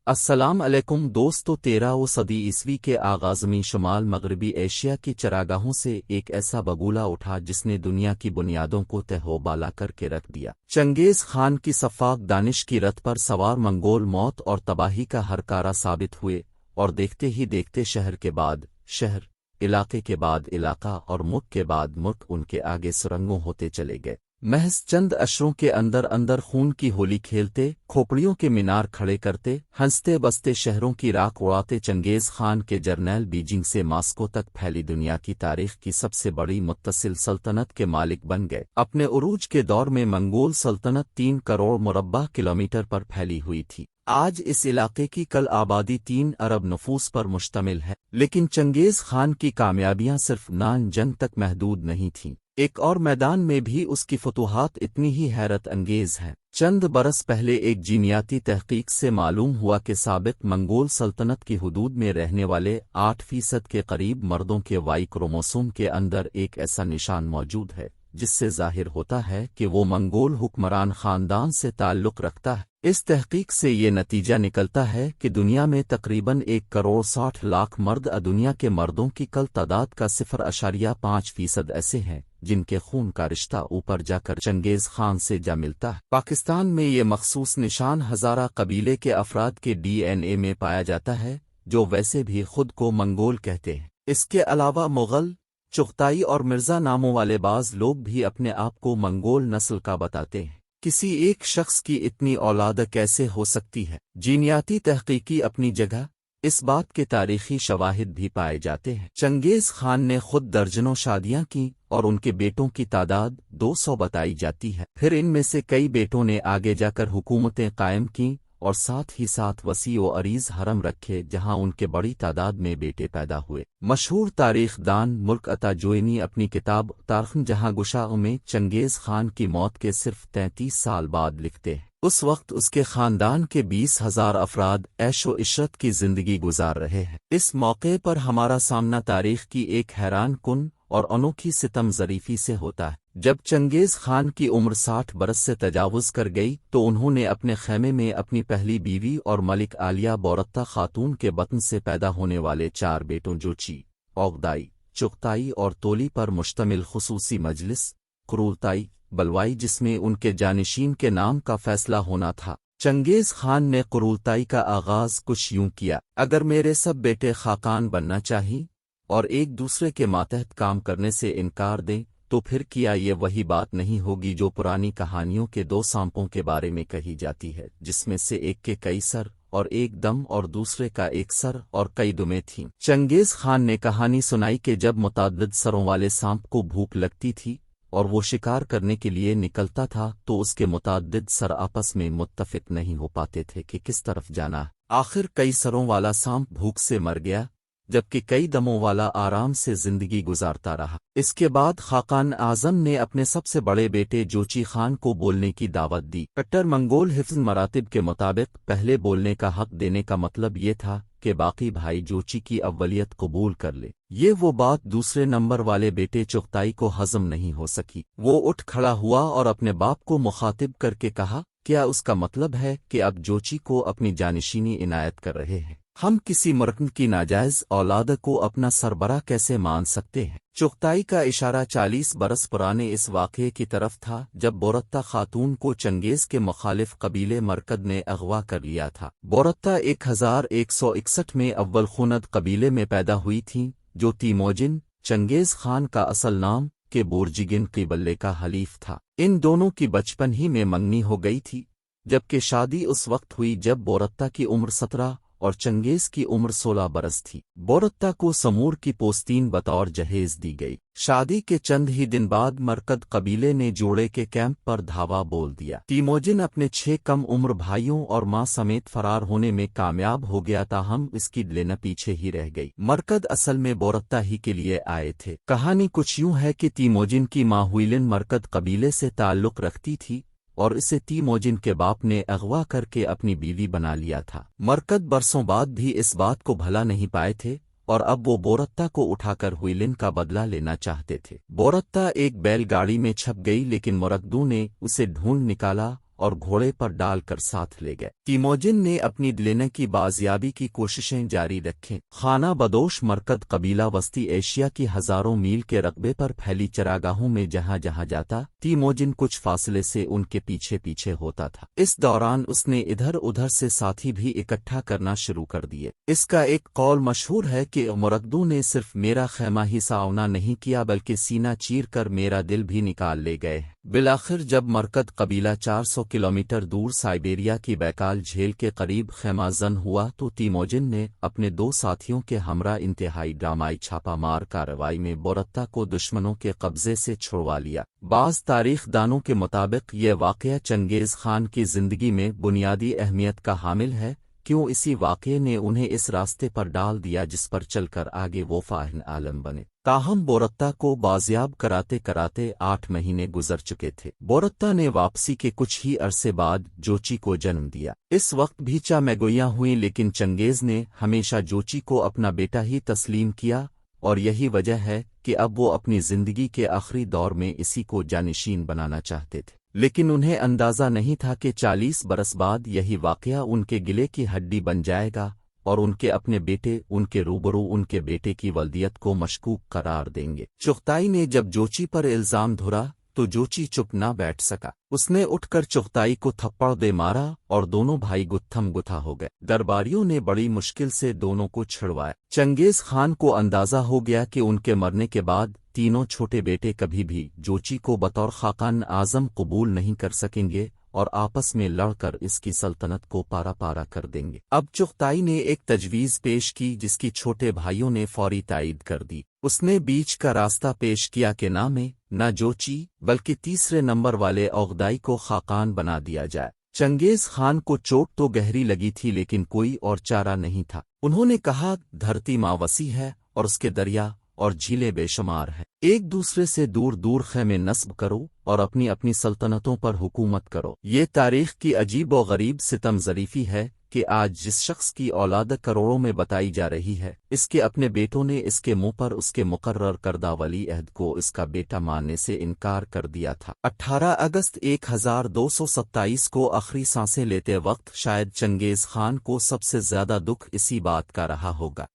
अस्सलाम अलैकुम दोस्तों। 13वीं सदी ईस्वी के आगाज़ में शुमाल मगरबी एशिया की चरागाहों से एक ऐसा बगुला उठा जिसने दुनिया की बुनियादों को तहोबाला करके रख दिया। चंगेज़ खान की सफ़ाक दानिश की रथ पर सवार मंगोल मौत और तबाही का हरकारा साबित हुए, और देखते ही देखते शहर के बाद शहर, इलाके के बाद इलाका और मुल्क के बाद मुल्क उनके आगे सुरंगों होते चले गए। महज चंद अशरों के अंदर अंदर खून की होली खेलते, खोपड़ियों के मीनार खड़े करते, हंसते बसते शहरों की राख उड़ाते चंगेज़ खान के जर्नैल बीजिंग से मॉस्को तक फैली दुनिया की तारीख की सबसे बड़ी मुत्तसिल सल्तनत के मालिक बन गए। अपने उरूज के दौर में मंगोल सल्तनत 3 करोड़ मुरब्बा किलोमीटर पर फैली हुई थी। आज इस इलाके की कल आबादी 3 अरब नफूस पर मुश्तमिल है, लेकिन चंगेज़ खान की कामयाबियां सिर्फ नान जंग तक महदूद नहीं थीं। एक और मैदान में भी उसकी फतूहात इतनी ही हैरत अंगेज हैं। चंद बरस पहले एक जीनियाती तहकीक से मालूम हुआ कि साबिक मंगोल सल्तनत की हुदूद में रहने वाले 8% के करीब मर्दों के वाई क्रोमोसोम के अंदर एक ऐसा निशान मौजूद है जिससे जाहिर होता है कि वो मंगोल हुक्मरान खानदान से ताल्लुक़ रखता है। इस तहकीक से ये नतीजा निकलता है कि दुनिया में तकरीबन 1 करोड़ 60 लाख मर्द दुनिया के मर्दों की कल तादाद का 0.5% ऐसे हैं जिनके खून का रिश्ता ऊपर जाकर चंगेज़ खान से जा मिलता है। पाकिस्तान में ये मखसूस निशान हज़ारा कबीले के अफराद के DNA में पाया जाता है, जो वैसे भी खुद को मंगोल कहते हैं। इसके अलावा मुग़ल, चुग़ताई और मिर्ज़ा नामों वाले बाज़ लोग भी अपने आप को मंगोल नस्ल का बताते हैं। किसी एक शख्स की इतनी औलाद कैसे हो सकती है? जीनियाती तहकीकी अपनी जगह, इस बात के तारीखी शवाहिद भी पाए जाते हैं। चंगेज़ खान ने खुद दर्जनों शादियां की और उनके बेटों की तादाद 200 बताई जाती है। फिर इनमें से कई बेटों ने आगे जाकर हुकूमतें कायम की और साथ ही साथ वसी व अरीज हरम रखे जहां उनके बड़ी तादाद में बेटे पैदा हुए। मशहूर तारीख दान मुल्क अता जोइनी अपनी किताब तारीख़ जहां गुशा में चंगेज़ खान की मौत के सिर्फ 33 साल बाद लिखते हैं। उस वक्त उसके खानदान के 20,000 अफराद ऐशो इशरत की जिंदगी गुजार रहे हैं। इस मौके पर हमारा सामना तारीख की एक हैरान कुन और अनोखी सितम ज़रीफ़ी से होता है। जब चंगेज़ खान की उम्र 60 बरस से तजावुज़ कर गई तो उन्होंने अपने ख़ैमे में अपनी पहली बीवी और मलिक आलिया बोरत्ता खातून के बतन से पैदा होने वाले 4 बेटों जोची, औगदाई, चुग़ताई और तोली पर मुश्तमिल खुसूसी मजलिस कुरूलताई बलवाई, जिसमें उनके जानिशीन के नाम का फैसला होना था। चंगेज़ खान ने कुरूलताई का आगाज़ कुछ यूं किया: अगर मेरे सब बेटे खाकान बनना चाहिए और एक दूसरे के मातहत काम करने से इनकार दें तो फिर किया ये वही बात नहीं होगी जो पुरानी कहानियों के 2 सांपों के बारे में कही जाती है, जिसमें से एक के कई सर और एक दम और दूसरे का एक सर और कई दुमें थीं। चंगेज़ खान ने कहानी सुनाई कि जब मुताद्दिद सरों वाले सांप को भूख लगती थी और वो शिकार करने के लिए निकलता था तो उसके मुताद्दिद सर आपस में मुत्तफिक नहीं हो पाते थे कि किस तरफ जाना। आखिर कई सरों वाला सांप भूख से मर गया, जबकि कई दमों वाला आराम से जिंदगी गुजारता रहा। इसके बाद खाकान आजम ने अपने सबसे बड़े बेटे जोची खान को बोलने की दावत दी। कट्टर मंगोल हिफ्ज़ मरातिब के मुताबिक पहले बोलने का हक देने का मतलब ये था कि बाकी भाई जोची की अव्वलियत कबूल कर ले। ये वो बात दूसरे नंबर वाले बेटे चुग़ताई को हज़म नहीं हो सकी। वो उठ खड़ा हुआ और अपने बाप को मुखातिब करके कहा, क्या उसका मतलब है कि अब जोची को अपनी जानिशीनी इनायत कर रहे हैं? हम किसी मर्द की नाजायज औलाद को अपना सरबरा कैसे मान सकते हैं? चुग़ताई का इशारा 40 बरस पुराने इस वाक़ये की तरफ था जब बोरत्ता खातून को चंगेज़ के मुखालिफ कबीले मरकद ने अगवा कर लिया था। बोरत्ता 1161 में अव्वल खुनद कबीले में पैदा हुई थीं, जो तीमोजिन, चंगेज़ खान का असल नाम, के बोर्जिगिन क़िबले का हलीफ था। इन दोनों की बचपन ही में मंगनी हो गई थी, जबकि शादी उस वक्त हुई जब बोरत्ता की उम्र 17 और चंगेज़ की उम्र 16 बरस थी। बोरत्ता को समूर की पोस्तीन बतौर जहेज दी गई। शादी के चंद ही दिन बाद मरकद कबीले ने जोड़े के कैंप पर धावा बोल दिया। तीमोजिन अपने 6 कम उम्र भाइयों और मां समेत फरार होने में कामयाब हो गया, ताहम इसकी लेना पीछे ही रह गई। मरकद असल में बोरत्ता ही के लिए आए थे। कहानी कुछ यूं है कि तीमोजिन की मां हुइलिन मरकद कबीले से ताल्लुक़ रखती थी और इसे तीमोजिन के बाप ने अगवा करके अपनी बीवी बना लिया था। मरकद बरसों बाद भी इस बात को भला नहीं पाए थे और अब वो बोरत्ता को उठाकर हुइलिन का बदला लेना चाहते थे। बोरत्ता एक बैलगाड़ी में छप गई, लेकिन मुरकदू ने उसे ढूंढ निकाला اور گھوڑے پر ڈال کر ساتھ لے گئے۔ تیموجن نے اپنی لینے کی بازیابی کی کوششیں جاری رکھیں۔ خانہ بدوش مرکد قبیلہ وسطی ایشیا کی ہزاروں میل کے رقبے پر پھیلی چراگاہوں میں جہاں جہاں جاتا تیموجن کچھ فاصلے سے ان کے پیچھے پیچھے ہوتا تھا۔ اس دوران اس نے ادھر ادھر سے ساتھی بھی اکٹھا کرنا شروع کر دیے۔ اس کا ایک قول مشہور ہے کہ مرکدوں نے صرف میرا خیمہ ہی ساؤنا نہیں کیا بلکہ سینہ چیر کر میرا دل بھی نکال لے گئے۔ بالآخر جب مرکد قبیلہ 400 کلومیٹر دور سائبیریا کی بیکال جھیل کے قریب خیمہ زن ہوا تو تیموجن نے اپنے 2 ساتھیوں کے ہمراہ انتہائی ڈرامائی چھاپا مار کارروائی میں بورتا کو دشمنوں کے قبضے سے چھڑوا لیا۔ بعض تاریخ دانوں کے مطابق یہ واقعہ چنگیز خان کی زندگی میں بنیادی اہمیت کا حامل ہے، کیوں اسی واقعے نے انہیں اس راستے پر ڈال دیا جس پر چل کر آگے وہ فاہم عالم بنے۔ تاہم بورتا کو بازیاب کراتے کراتے 8 مہینے گزر چکے تھے۔ بورتا نے واپسی کے کچھ ہی عرصے بعد جوچی کو جنم دیا۔ اس وقت بھی چامگویاں ہوئیں لیکن چنگیز نے ہمیشہ جوچی کو اپنا بیٹا ہی تسلیم کیا، اور یہی وجہ ہے کہ اب وہ اپنی زندگی کے آخری دور میں اسی کو جانشین بنانا چاہتے تھے۔ لیکن انہیں اندازہ نہیں تھا کہ 40 برس بعد یہی واقعہ ان کے گلے کی ہڈی بن جائے گا اور ان کے اپنے بیٹے ان کے روبرو ان کے بیٹے کی ولدیت کو مشکوک قرار دیں گے۔ چغتائی نے جب جوچی پر الزام دھرا تو جوچی چپ نہ بیٹھ سکا۔ اس نے اٹھ کر چغتائی کو تھپڑ دے مارا اور دونوں بھائی گتھم گتھا ہو گئے۔ درباریوں نے بڑی مشکل سے دونوں کو چھڑوایا۔ چنگیز خان کو اندازہ ہو گیا کہ ان کے مرنے کے بعد تینوں چھوٹے بیٹے کبھی بھی جوچی کو بطور خاقان اعظم قبول نہیں کر سکیں گے اور آپس میں لڑ کر اس کی سلطنت کو پارا پارا کر دیں گے۔ اب چغتائی نے ایک تجویز پیش کی جس کی چھوٹے بھائیوں نے فوری تائید کر دی۔ اس نے بیچ کا راستہ پیش کیا کہ نہ میں نہ جوچی بلکہ تیسرے نمبر والے اوغدائی کو خاقان بنا دیا جائے۔ چنگیز خان کو چوٹ تو گہری لگی تھی لیکن کوئی اور چارہ نہیں تھا۔ انہوں نے کہا، دھرتی ماں وسیع ہے اور اس کے دریا اور جھیلیں بے شمار ہیں۔ ایک دوسرے سے دور دور خیمے نصب کرو اور اپنی اپنی سلطنتوں پر حکومت کرو۔ یہ تاریخ کی عجیب و غریب ستم ظریفی ہے کہ آج جس شخص کی اولاد کروڑوں میں بتائی جا رہی ہے، اس کے اپنے بیٹوں نے اس کے منہ پر اس کے مقرر کردہ ولی عہد کو اس کا بیٹا ماننے سے انکار کر دیا تھا۔ 18 اگست 1227 کو آخری سانسیں لیتے وقت شاید چنگیز خان کو سب سے زیادہ دکھ اسی بات کا رہا ہوگا